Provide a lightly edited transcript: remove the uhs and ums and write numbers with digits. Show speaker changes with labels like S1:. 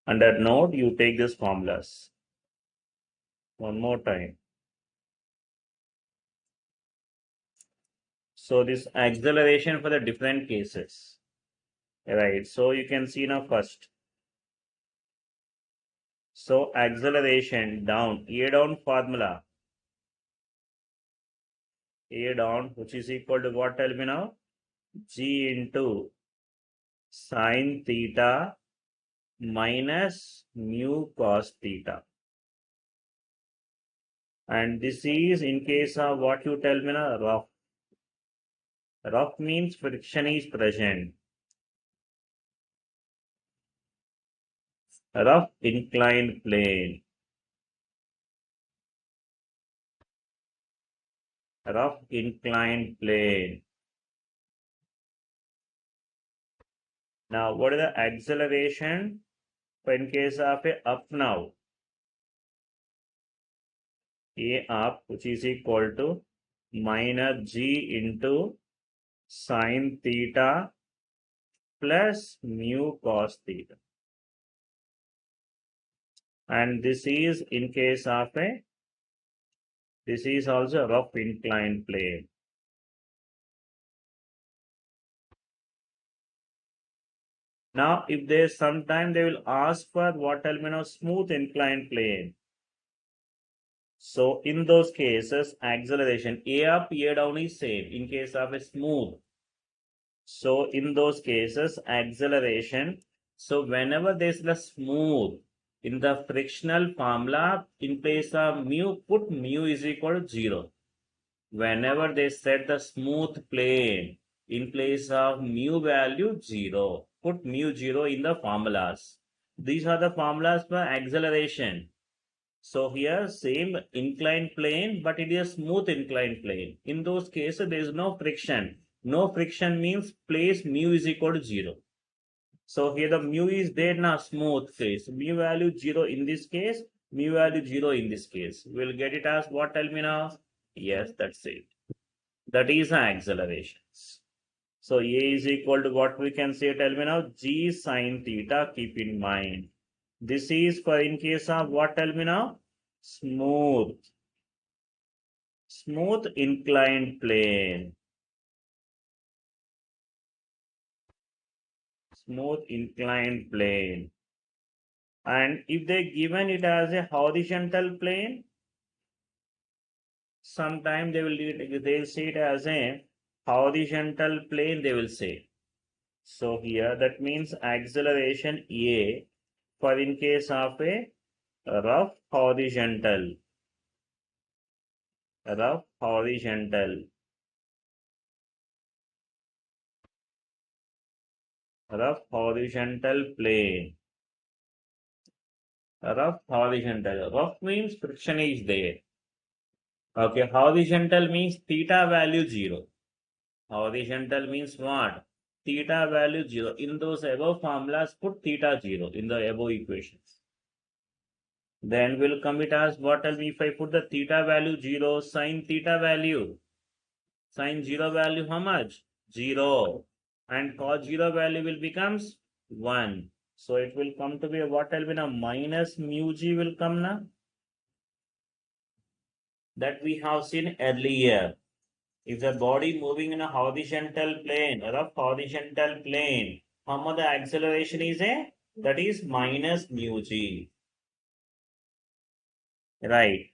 S1: Under note, you take these formulas. One more time. So this acceleration for the different cases. Right. So you can see now first. So acceleration down, A down formula. A down, which is equal to what, tell me now? G into sine theta minus mu cos theta. And this is in case of what you tell me now, rough. Rough means friction is present. Rough inclined plane. Rough inclined plane. Now, what is the acceleration in case of a up now? A up, which is equal to minus G into sine theta plus mu cos theta. And this is in case of this is also rough inclined plane. Now, if there's sometime they will ask for what element of smooth inclined plane. So in those cases, acceleration A up, A down is same in case of a smooth. So in those cases, acceleration. So whenever there's the smooth, in the frictional formula, in place of mu, put mu is equal to 0. Whenever they set the smooth plane, in place of mu value 0, put mu 0 in the formulas. These are the formulas for acceleration. So here same inclined plane, but it is a smooth inclined plane. In those cases, there is no friction. No friction means place mu is equal to 0. So here the mu is there now, smooth case. Mu value 0 in this case, mu value 0 in this case. We'll get it as what, tell me now? Yes, that's it. That is an accelerations. So A is equal to what we can say, tell me now? G sine theta, keep in mind. This is for in case of what, tell me now? Smooth. Smooth inclined plane. Smooth inclined plane. And if they given it as a horizontal plane, sometime they'll say it as a horizontal plane, they will say. So here that means acceleration A for in case of a rough horizontal. Rough horizontal. Rough horizontal plane. Rough horizontal. Rough means friction is there. Okay, horizontal means theta value 0. Horizontal means what? Theta value 0. In those above formulas, put theta 0 in the above equations. Then will come it as what? Tell me if I put the theta value 0, sine theta value. Sine 0 value how much? 0. And cos 0 value will becomes 1. So it will come to be what? Tell me now, minus mu g will come now. That we have seen earlier. If the body moving in a horizontal plane, a rough horizontal plane, how much the acceleration is a? That is minus mu g. Right.